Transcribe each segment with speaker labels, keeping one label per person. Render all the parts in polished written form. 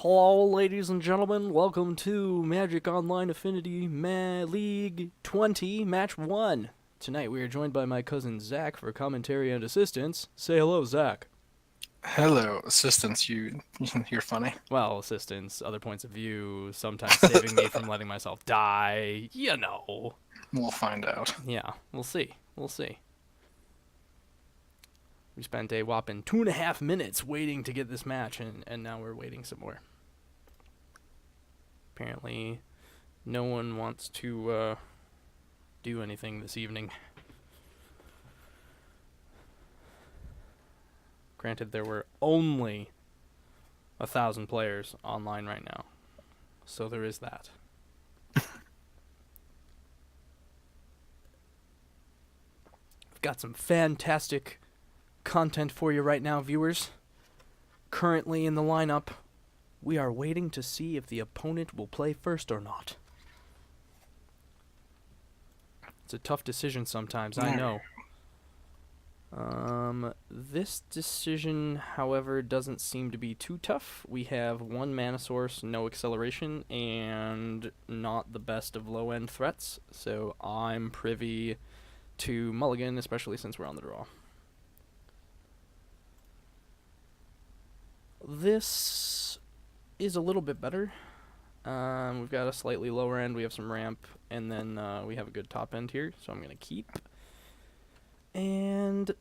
Speaker 1: Hello, ladies and gentlemen. Welcome to Magic Online Affinity League 20, Match 1. Tonight we are joined by my cousin Zach for commentary and assistance. Say hello, Zach.
Speaker 2: Hello, assistants. You're funny.
Speaker 1: Well, assistance, other points of view, sometimes saving me from letting myself die. You know.
Speaker 2: We'll find out.
Speaker 1: Yeah, we'll see. We'll see. We spent a whopping 2.5 minutes waiting to get this match, and now we're waiting some more. Apparently, no one wants to do anything this evening. Granted, there were only 1,000 players online right now, so there is that. I've got some fantastic content for you right now, viewers. Currently in the lineup, we are waiting to see if the opponent will play first or not. It's a tough decision sometimes, I know. This decision, however, doesn't seem to be too tough. We have one mana source, no acceleration, and not the best of low-end threats, so I'm privy to mulligan, especially since we're on the draw. This is a little bit better. We've got a slightly lower end, we have some ramp, and then we have a good top end here, so I'm going to keep. And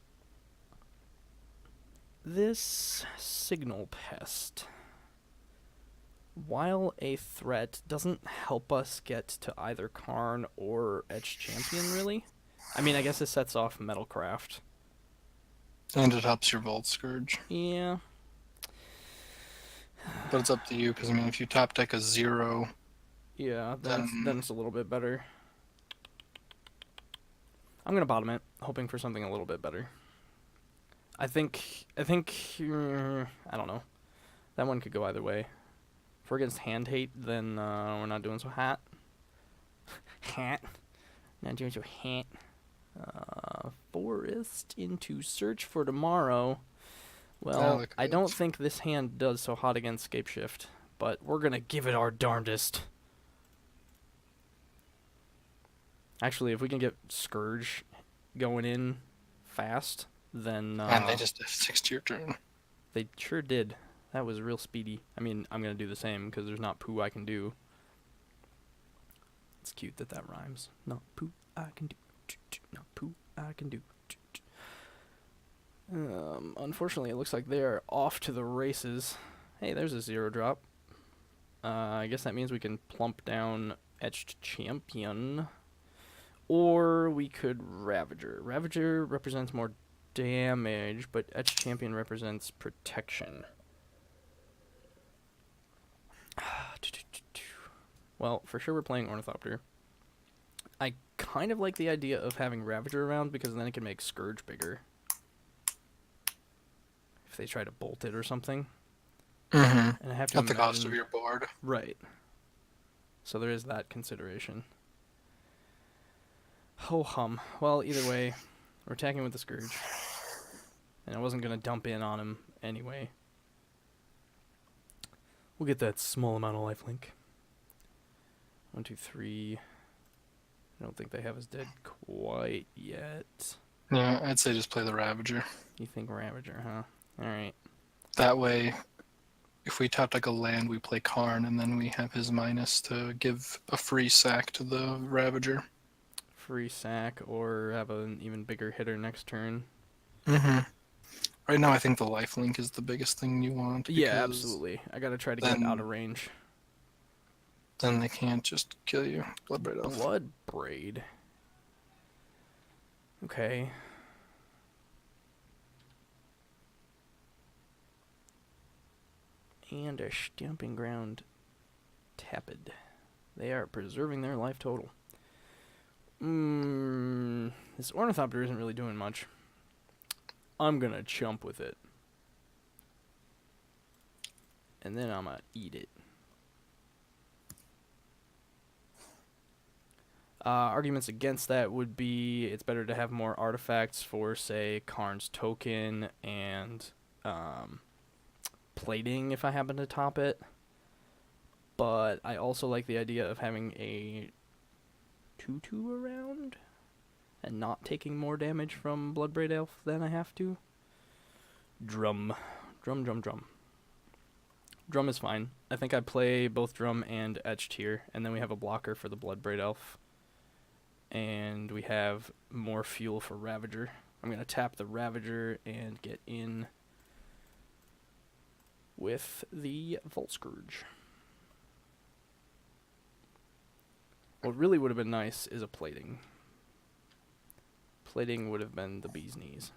Speaker 1: this Signal Pest, while a threat, doesn't help us get to either Karn or Etched Champion, really. I mean, I guess it sets off Metalcraft.
Speaker 2: And it helps your Volt Scourge.
Speaker 1: Yeah.
Speaker 2: But it's up to you, because, I mean, if you top deck a 0...
Speaker 1: Yeah, then it's a little bit better. I'm going to bottom it, hoping for something a little bit better. I think, I don't know. That one could go either way. If we're against Hand Hate, then we're not doing so hot. Not doing so hot. Forest into Search for Tomorrow. Well, I don't think this hand does so hot against Scapeshift, but we're going to give it our darndest. Actually, if we can get Scourge going in fast, then...
Speaker 2: and they just F6'd your turn.
Speaker 1: They sure did. That was real speedy. I mean, I'm going to do the same, because there's not poo I can do. It's cute that that rhymes. Not poo I can do. Not poo I can do. Unfortunately, it looks like they are off to the races. Hey, there's a 0-drop. I guess that means we can plump down Etched Champion. Or we could Ravager. Ravager represents more damage, but Etched Champion represents protection. Well, for sure we're playing Ornithopter. I kind of like the idea of having Ravager around, because then it can make Scourge bigger. If they try to bolt it or something.
Speaker 2: Mm-hmm.
Speaker 1: And I have to
Speaker 2: At the cost of your board.
Speaker 1: Right. So there is that consideration. Ho hum. Well, either way, we're attacking with the Scourge. And I wasn't going to dump in on him anyway. We'll get that small amount of lifelink. 1, 2, 3. I don't think they have us dead quite yet.
Speaker 2: Yeah, I'd say just play the Ravager.
Speaker 1: You think Ravager, huh? Alright.
Speaker 2: That way, if we top deck a land, we play Karn, and then we have his minus to give a free sack to the Ravager.
Speaker 1: Free sack, or have an even bigger hitter next turn.
Speaker 2: Mm-hmm. Right now, I think the lifelink is the biggest thing you want.
Speaker 1: Yeah, absolutely. I gotta try to get out of range.
Speaker 2: Then they can't just kill you. Bloodbraid Elf.
Speaker 1: Bloodbraid. Okay. And a Stamping Ground Tepid. They are preserving their life total. This Ornithopter isn't really doing much. I'm gonna chump with it. And then I'm gonna eat it. Arguments against that would be it's better to have more artifacts for, say, Karn's Token and plating if I happen to top it. but I also like the idea of having a 2/2 around and not taking more damage from Bloodbraid Elf than I have to. Drum. Drum, drum, drum. Drum is fine. I think I play both Drum and Etched here, and then we have a blocker for the Bloodbraid Elf. And we have more fuel for Ravager. I'm going to tap the Ravager and get in with the Volt Scourge. What really would have been nice is a plating. Plating would have been the bee's knees.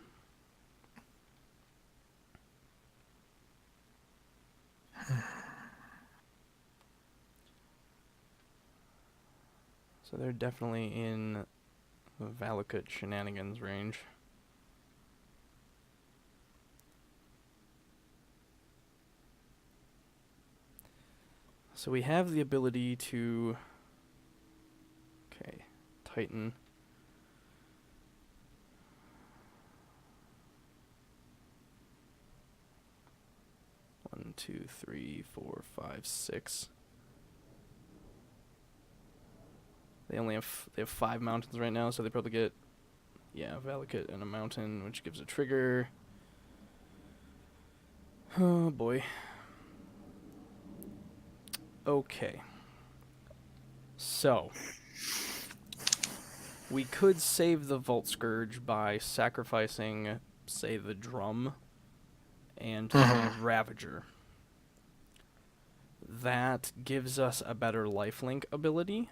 Speaker 1: So they're definitely in the Valakut shenanigans range. So we have the ability to... Okay, Titan. One, two, three, four, five, six. They have 5 mountains right now, so they probably get, yeah, Valakut and a mountain, which gives a trigger. Oh boy. Okay. So we could save the Volt Scourge by sacrificing, say, the Drum and the Ravager. That gives us a better lifelink ability.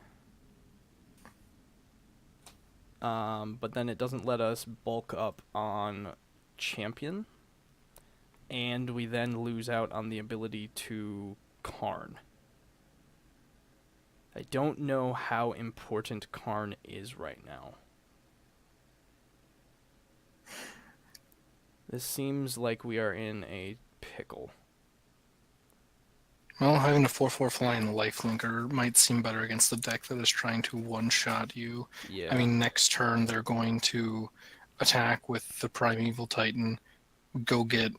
Speaker 1: But then it doesn't let us bulk up on Champion. And we then lose out on the ability to Karn. I don't know how important Karn is right now. This seems like we are in a pickle.
Speaker 2: Well, having a 4/4 flying lifelinker might seem better against the deck that is trying to one-shot you.
Speaker 1: Yeah.
Speaker 2: I mean, next turn they're going to attack with the Primeval Titan, go get,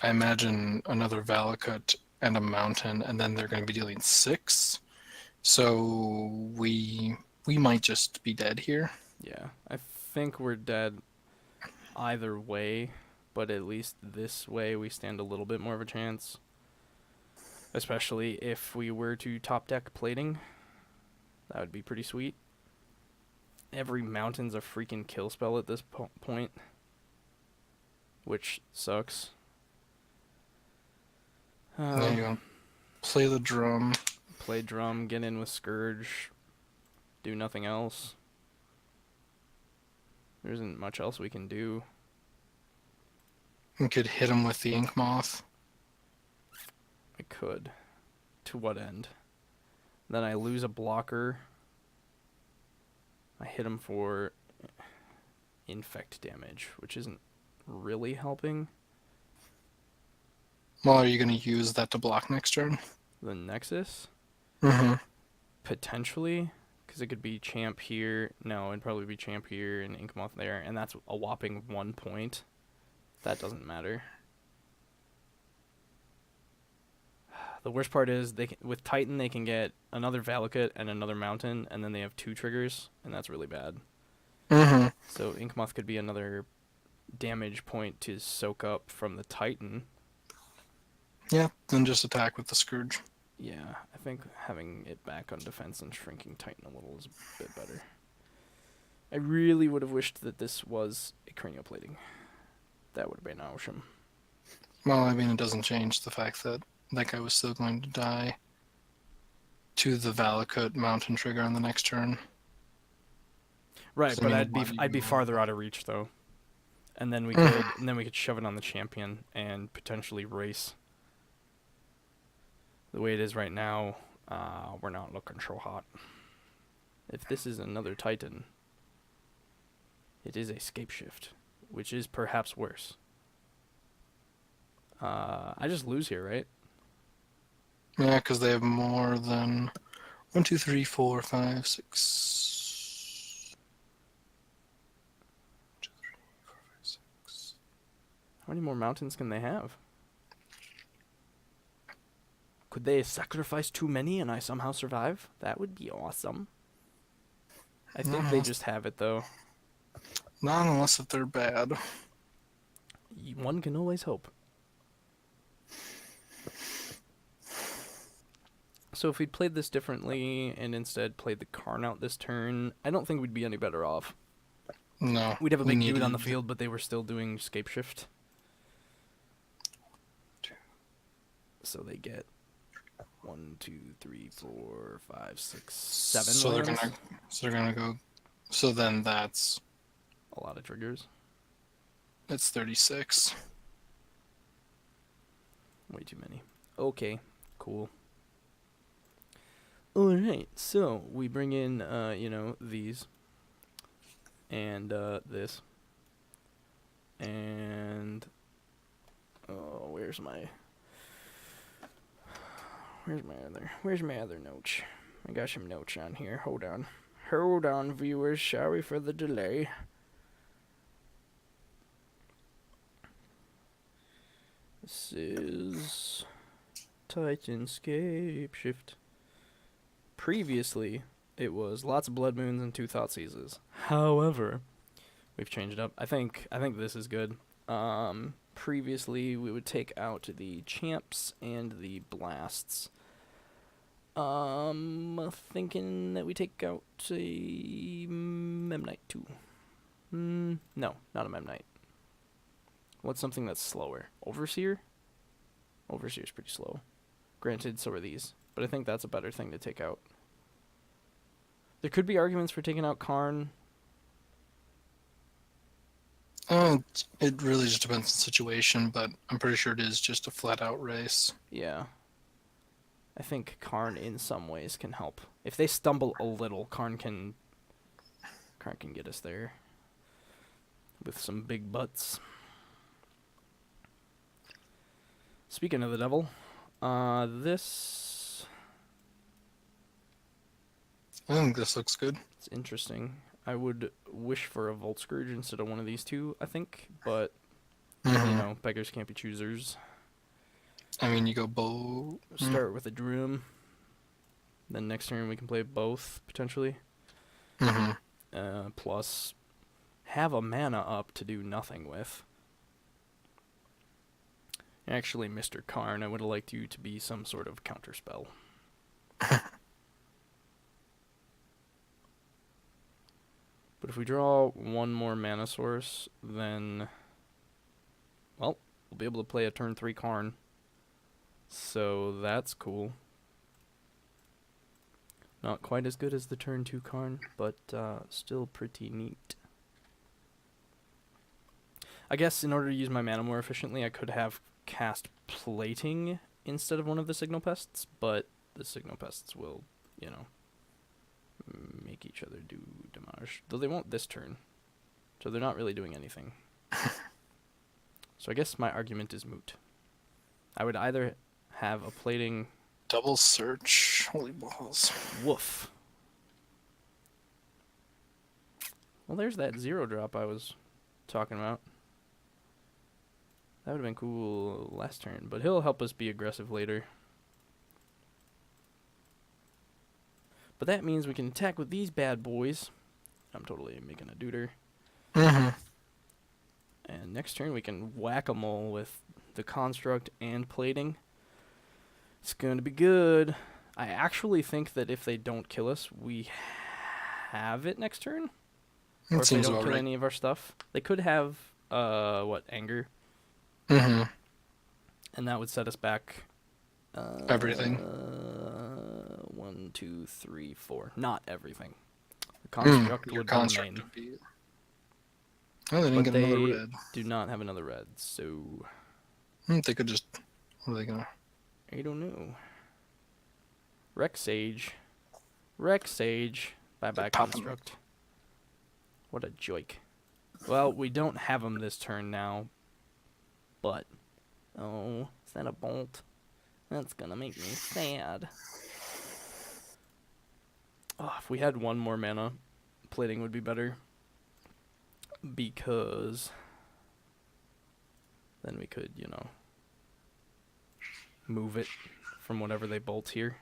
Speaker 2: I imagine, another Valakut and a mountain, and then they're going to be dealing 6. So we might just be dead here.
Speaker 1: Yeah, I think we're dead either way, but at least this way we stand a little bit more of a chance. Especially if we were to top deck plating. That would be pretty sweet. Every mountain's a freaking kill spell at this point. Which sucks.
Speaker 2: There you go. Play the Drum.
Speaker 1: Play Drum, get in with Scourge. Do nothing else. There isn't much else we can do.
Speaker 2: We could hit him with the Ink Moth.
Speaker 1: I could. To what end? Then I lose a blocker. I hit him for infect damage, which isn't really helping.
Speaker 2: Well, are you going to use that to block next turn?
Speaker 1: The Nexus?
Speaker 2: Mm-hmm.
Speaker 1: Potentially, because it could be Champ here. No, it'd probably be Champ here and Inkmoth there, and that's a whopping 1 point. That doesn't matter. The worst part is with Titan they can get another Valakut and another mountain, and then they have 2 triggers, and that's really bad.
Speaker 2: Mm-hmm.
Speaker 1: So Inkmoth could be another damage point to soak up from the Titan.
Speaker 2: Yeah, then just attack with the Scourge.
Speaker 1: Yeah, I think having it back on defense and shrinking Titan a little is a bit better. I really would have wished that this was a cranioplating. That would have been awesome.
Speaker 2: Well, I mean, it doesn't change the fact that that guy was still going to die to the Valakut mountain trigger on the next turn.
Speaker 1: Right,
Speaker 2: I
Speaker 1: but
Speaker 2: mean,
Speaker 1: I'd be farther out of reach though. And then we could shove it on the champion and potentially race. The way it is right now, we're not looking so hot. If this is another Titan, it is a Scapeshift, which is perhaps worse. I just lose here, right?
Speaker 2: Yeah, because they have more than 1, 2, 3, 4, 5, 6. 1, 2, 3, 4, 5, 6.
Speaker 1: How many more mountains can they have? Could they sacrifice too many and I somehow survive? That would be awesome. I think they
Speaker 2: No,
Speaker 1: just have it, though.
Speaker 2: not unless if they're bad.
Speaker 1: One can always hope. So if we'd played this differently and instead played the Karn out this turn, I don't think we'd be any better off.
Speaker 2: No,
Speaker 1: We'd have a
Speaker 2: we
Speaker 1: big dude on the
Speaker 2: needed-
Speaker 1: field, but they were still doing scape shift. So they get 1, 2, 3, 4, 5, 6, 7
Speaker 2: So they're
Speaker 1: lands.
Speaker 2: gonna, go. So then that's
Speaker 1: A lot of triggers.
Speaker 2: it's 36.
Speaker 1: Way too many. Okay, cool. Alright, so we bring in, these. And, this. And, oh, where's my other note? I got some notes on here. Hold on, viewers. Sorry for the delay. This is Titanshift. Previously, it was lots of blood moons and 2 thought seizes. However, we've changed it up. I think this is good. Previously, we would take out the champs and the blasts. Thinking that we take out a Memnite too. No, not a Memnite. What's something that's slower? Overseer? Overseer's pretty slow. Granted, so are these. But I think that's a better thing to take out. There could be arguments for taking out Karn.
Speaker 2: It really just depends on the situation, but I'm pretty sure it is just a flat out race.
Speaker 1: Yeah. I think Karn in some ways can help. If they stumble a little, Karn can get us there. With some big butts. Speaking of the devil, this...
Speaker 2: I think this looks good.
Speaker 1: It's interesting. I would wish for a Volt Scourge instead of one of these two, I think. But, beggars can't be choosers.
Speaker 2: I mean, you go bow.
Speaker 1: Start with a Droom. Then next turn we can play both, potentially. Plus, have a mana up to do nothing with. Actually, Mr. Karn, I would have liked you to be some sort of counterspell. But if we draw one more mana source, then... Well, we'll be able to play a turn 3 Karn. So that's cool. Not quite as good as the turn 2 Karn, but still pretty neat. I guess in order to use my mana more efficiently, I could have cast Plating instead of one of the Signal Pests, but the Signal Pests will, make each other do damage. Though they won't this turn, so they're not really doing anything. So I guess my argument is moot. I would either have a Plating...
Speaker 2: Double search. Holy balls.
Speaker 1: Woof. Well, there's that 0-drop I was talking about. That would have been cool last turn, but he'll help us be aggressive later. But that means we can attack with these bad boys. I'm totally making a duder. And next turn we can whack-a-mole with the construct and plating. It's going to be good. I actually think that if they don't kill us, we have it next turn. Or if they don't kill any of our stuff. They could have, anger. And that would set us back...
Speaker 2: everything.
Speaker 1: 1, 2, 3, 4. Not everything. The construct would remain.
Speaker 2: Oh, they didn't get another
Speaker 1: They
Speaker 2: red.
Speaker 1: do not have another red, so...
Speaker 2: They could just... What are they gonna...
Speaker 1: I don't know. Rex Sage. Bye-bye, construct. What a joik. Well, we don't have him this turn now. But... Oh, is that a bolt? That's gonna make me sad. Oh, if we had one more mana, plating would be better. Because... then we could, move it from whatever they bolt here.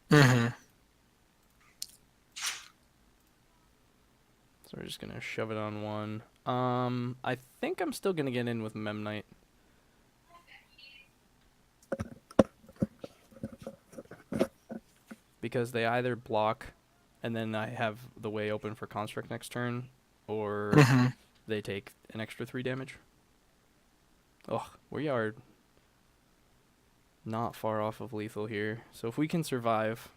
Speaker 2: Mm-hmm.
Speaker 1: So we're just gonna shove it on one. I think I'm still gonna get in with Memnite. Because they either block, and then I have the way open for Construct next turn, or
Speaker 2: Mm-hmm.
Speaker 1: they take an extra 3 damage. Ugh, we are not far off of lethal here. So if we can survive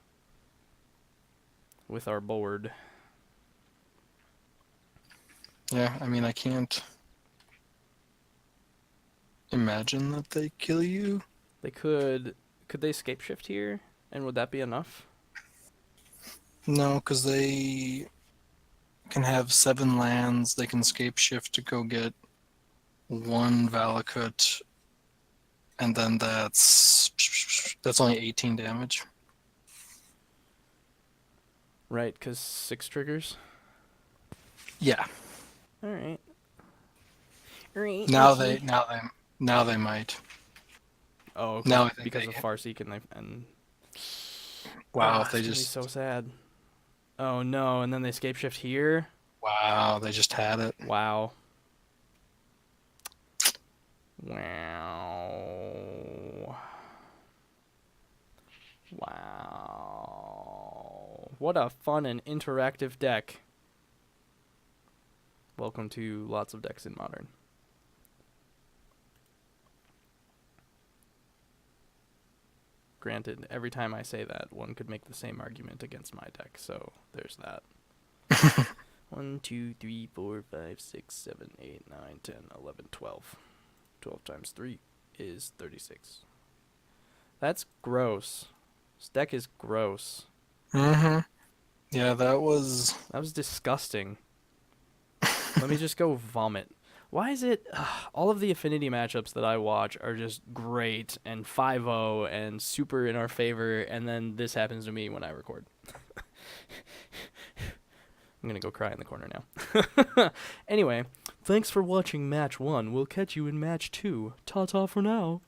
Speaker 1: with our board,
Speaker 2: Yeah, I mean, I can't imagine that they kill you.
Speaker 1: they could they escape shift here, and would that be enough?
Speaker 2: No, because they can have 7 lands. They can scape shift to go get 1 Valakut, and then that's only 18 damage.
Speaker 1: Right, because 6 triggers.
Speaker 2: Yeah.
Speaker 1: All right.
Speaker 2: Now they might.
Speaker 1: Oh,
Speaker 2: Now I think
Speaker 1: because
Speaker 2: they.
Speaker 1: of Farseek and
Speaker 2: Wow, if they
Speaker 1: it's gonna be
Speaker 2: just.
Speaker 1: so sad. Oh no, and then they escape shift here.
Speaker 2: Wow, they just had it.
Speaker 1: Wow. Wow. Wow. What a fun and interactive deck. Welcome to lots of decks in Modern. Granted, every time I say that, one could make the same argument against my deck, so there's that. 1, 2, 3, 4, 5, 6, 7, 8, 9, 10, 11, 12. 12 times 3 is 36. That's gross. This deck is gross.
Speaker 2: Mm-hmm. Yeah, that was.
Speaker 1: That was disgusting. Let me just go vomit. Why is it all of the Affinity matchups that I watch are just great and 5-0 and super in our favor, and then this happens to me when I record. I'm going to go cry in the corner now. Anyway, thanks for watching match 1. We'll catch you in match 2. Ta-ta for now.